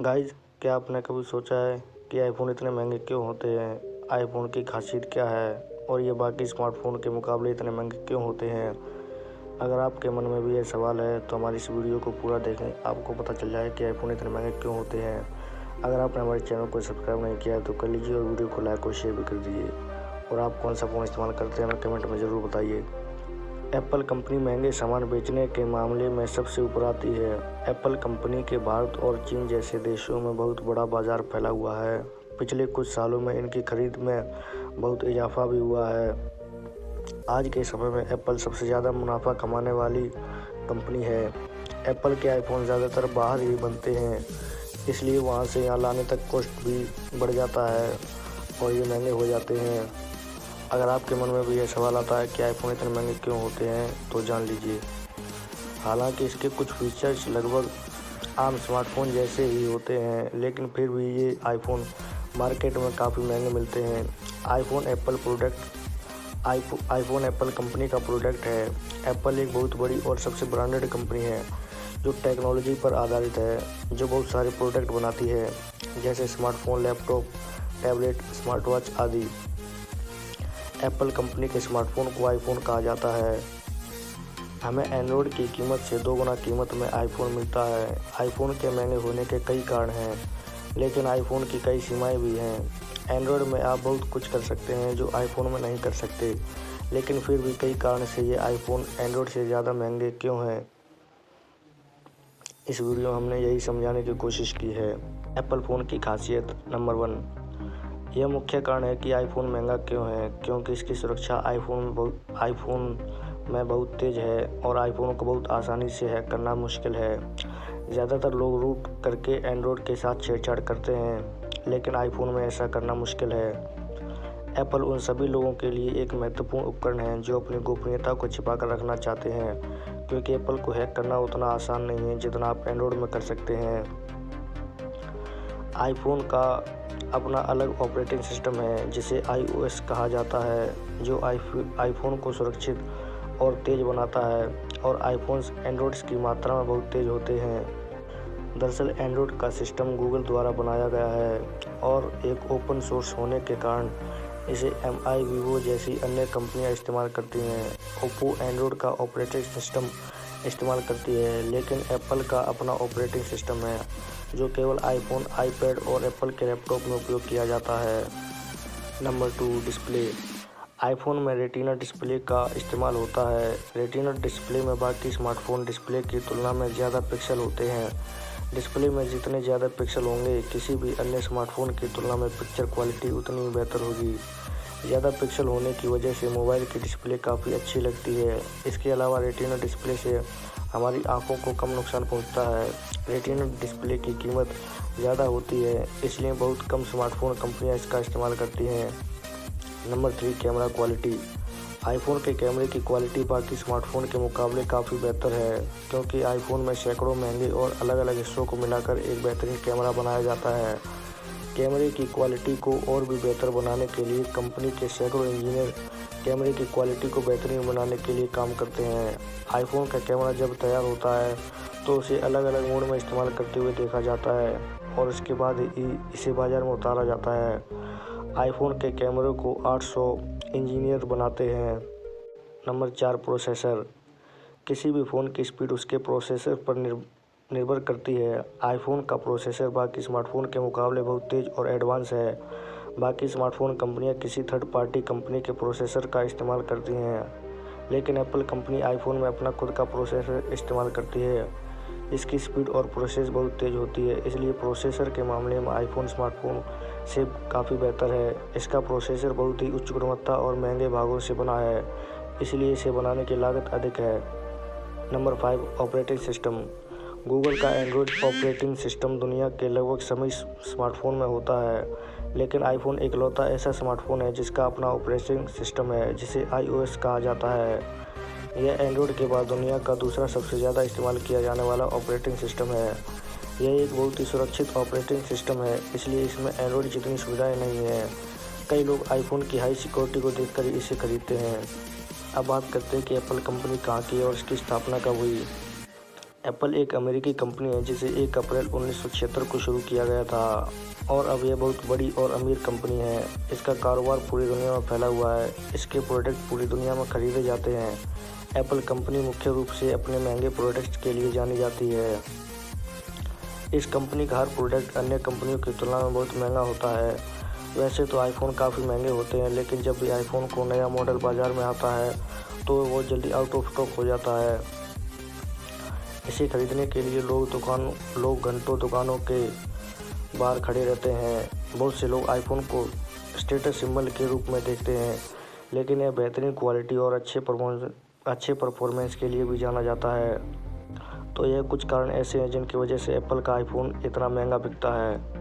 Guys, क्या आपने कभी सोचा है कि आईफोन इतने महंगे क्यों होते हैं? आईफोन की खासियत क्या है और ये बाकी स्मार्टफोन के मुकाबले इतने महंगे क्यों होते हैं? अगर आपके मन में भी ये सवाल है तो हमारी इस वीडियो को पूरा देखें, आपको पता चल जाए कि आईफोन इतने महंगे क्यों होते हैं। अगर आपने हमारे चैनल को सब्सक्राइब नहीं किया है तो कर लीजिए और वीडियो को लाइक और शेयर भी कर दीजिए। और आप कौन सा फ़ोन इस्तेमाल करते हैं हमें कमेंट में ज़रूर बताइए। एप्पल कंपनी महंगे सामान बेचने के मामले में सबसे ऊपर आती है। एप्पल कंपनी के भारत और चीन जैसे देशों में बहुत बड़ा बाजार फैला हुआ है। पिछले कुछ सालों में इनकी खरीद में बहुत इजाफा भी हुआ है। आज के समय में एप्पल सबसे ज़्यादा मुनाफा कमाने वाली कंपनी है। एप्पल के आईफोन ज़्यादातर बाहर ही बनते हैं, इसलिए वहाँ से यहाँ लाने तक कॉस्ट भी बढ़ जाता है और ये महंगे हो जाते हैं। अगर आपके मन में भी यह सवाल आता है कि आईफोन इतने महंगे क्यों होते हैं तो जान लीजिए। हालांकि इसके कुछ फीचर्स लगभग आम स्मार्टफोन जैसे ही होते हैं, लेकिन फिर भी ये आईफोन मार्केट में काफ़ी महंगे मिलते हैं। आईफोन एप्पल कंपनी का प्रोडक्ट है। एप्पल एक बहुत बड़ी और सबसे ब्रांडेड कंपनी है जो टेक्नोलॉजी पर आधारित है, जो बहुत सारे प्रोडक्ट बनाती है जैसे smartphone, laptop, tablet, smart watch आदि। एप्पल कंपनी के स्मार्टफोन को आईफोन कहा जाता है। हमें एंड्रॉयड की कीमत से 2 गुना कीमत में आईफोन मिलता है। आईफोन के महंगे होने के कई कारण हैं, लेकिन आईफोन की कई सीमाएं भी हैं। एंड्रॉयड में आप बहुत कुछ कर सकते हैं जो आईफोन में नहीं कर सकते, लेकिन फिर भी कई कारण से ये आईफोन एंड्रॉयड से ज़्यादा महंगे क्यों हैं, इस वीडियो में हमने यही समझाने की कोशिश की है। एप्पल फ़ोन की खासियत नंबर 1, यह मुख्य कारण है कि आईफोन महंगा क्यों है, क्योंकि इसकी सुरक्षा आईफोन में बहुत तेज़ है और आईफोन को बहुत आसानी से हैक करना मुश्किल है। ज़्यादातर लोग रूट करके एंड्रॉयड के साथ छेड़छाड़ करते हैं, लेकिन आईफोन में ऐसा करना मुश्किल है। एप्पल उन सभी लोगों के लिए एक महत्वपूर्ण उपकरण है जो अपनी गोपनीयता को छिपा कर रखना चाहते हैं, क्योंकि एप्पल को हैक करना उतना आसान नहीं है जितना आप एंड्रॉयड में कर सकते हैं। आईफोन का अपना अलग ऑपरेटिंग सिस्टम है जिसे iOS कहा जाता है, जो आईफोन को सुरक्षित और तेज़ बनाता है, और आईफोन्स एंड्रॉयड्स की मात्रा में बहुत तेज़ होते हैं। दरअसल एंड्रॉयड का सिस्टम गूगल द्वारा बनाया गया है और एक ओपन सोर्स होने के कारण इसे MI, वीवो जैसी अन्य कंपनियां इस्तेमाल करती हैं। ओप्पो एंड्रॉयड का ऑपरेटिंग सिस्टम इस्तेमाल करती है, लेकिन एप्पल का अपना ऑपरेटिंग सिस्टम है जो केवल आईफोन, आईपैड और एप्पल के लैपटॉप में उपयोग किया जाता है। Number 2, display. आईफोन में रेटिना डिस्प्ले का इस्तेमाल होता है। रेटिना डिस्प्ले में बाकी स्मार्टफोन डिस्प्ले की तुलना में ज़्यादा पिक्सल होते हैं। डिस्प्ले में जितने ज़्यादा पिक्सल होंगे, किसी भी अन्य स्मार्टफोन की तुलना में पिक्चर क्वालिटी उतनी ही बेहतर होगी। ज़्यादा पिक्सल होने की वजह से मोबाइल की डिस्प्ले काफ़ी अच्छी लगती है। इसके अलावा रेटिना डिस्प्ले से हमारी आंखों को कम नुकसान पहुंचता है। रेटिना डिस्प्ले की कीमत ज़्यादा होती है, इसलिए बहुत कम स्मार्टफोन कंपनियां इसका इस्तेमाल करती हैं। Number 3, camera quality. आईफोन के कैमरे की क्वालिटी बाकी स्मार्टफोन के मुकाबले काफ़ी बेहतर है, क्योंकि आईफोन में सैकड़ों महंगे और अलग अलग हिस्सों को मिलाकर एक बेहतरीन कैमरा बनाया जाता है। कैमरे की क्वालिटी को और भी बेहतर बनाने के लिए कंपनी के सैकड़ों इंजीनियर कैमरे की क्वालिटी को बेहतरीन बनाने के लिए काम करते हैं। आईफोन का कैमरा जब तैयार होता है तो उसे अलग अलग मोड में इस्तेमाल करते हुए देखा जाता है और उसके बाद ही इसे बाज़ार में उतारा जाता है। आईफोन के कैमरे को 800 इंजीनियर बनाते हैं। Number 4, processor. किसी भी फ़ोन की स्पीड उसके प्रोसेसर पर निर्भर करती है। आईफोन का प्रोसेसर बाकी स्मार्टफोन के मुकाबले बहुत तेज़ और एडवांस है। बाकी स्मार्टफोन कंपनियां किसी थर्ड पार्टी कंपनी के प्रोसेसर का इस्तेमाल करती हैं, लेकिन एप्पल कंपनी आईफोन में अपना खुद का प्रोसेसर इस्तेमाल करती है। इसकी स्पीड और प्रोसेस बहुत तेज़ होती है, इसलिए प्रोसेसर के मामले में आईफोन स्मार्टफोन से काफ़ी बेहतर है। इसका प्रोसेसर बहुत ही उच्च गुणवत्ता और महंगे भागों से बना है, इसलिए इसे बनाने की लागत अधिक है। Number 5, operating system. गूगल का एंड्रॉयड ऑपरेटिंग सिस्टम दुनिया के लगभग सभी स्मार्टफोन में होता है, लेकिन आईफोन इकलौता ऐसा स्मार्टफोन है जिसका अपना ऑपरेटिंग सिस्टम है जिसे iOS कहा जाता है। यह एंड्रॉयड के बाद दुनिया का दूसरा सबसे ज़्यादा इस्तेमाल किया जाने वाला ऑपरेटिंग सिस्टम है। यह एक बहुत ही सुरक्षित ऑपरेटिंग सिस्टम है, इसलिए इसमें एंड्रॉयड जितनी सुविधाएँ नहीं हैं। कई लोग आईफोन की हाई सिक्योरिटी को देखकर इसे खरीदते हैं। अब बात करते हैं कि एप्पल कंपनी कहाँ की है और इसकी स्थापना कब हुई। एप्पल एक अमेरिकी कंपनी है जिसे 1 अप्रैल 1976 को शुरू किया गया था और अब यह बहुत बड़ी और अमीर कंपनी है। इसका कारोबार पूरी दुनिया में फैला हुआ है। इसके प्रोडक्ट पूरी दुनिया में खरीदे जाते हैं। एप्पल कंपनी मुख्य रूप से अपने महंगे प्रोडक्ट्स के लिए जानी जाती है। इस कंपनी का हर प्रोडक्ट अन्य कंपनियों की तुलना में बहुत महंगा होता है। वैसे तो आईफोन काफ़ी महंगे होते हैं, लेकिन जब भी आईफोन को नया मॉडल बाज़ार में आता है तो वो जल्दी आउट ऑफ स्टॉक हो जाता है। इसे खरीदने के लिए लोग घंटों दुकानों के बाहर खड़े रहते हैं। बहुत से लोग आईफोन को स्टेटस सिंबल के रूप में देखते हैं, लेकिन यह बेहतरीन क्वालिटी और अच्छे परफॉर्मेंस के लिए भी जाना जाता है। तो यह कुछ कारण ऐसे हैं जिनकी वजह से एप्पल का आईफोन इतना महंगा बिकता है।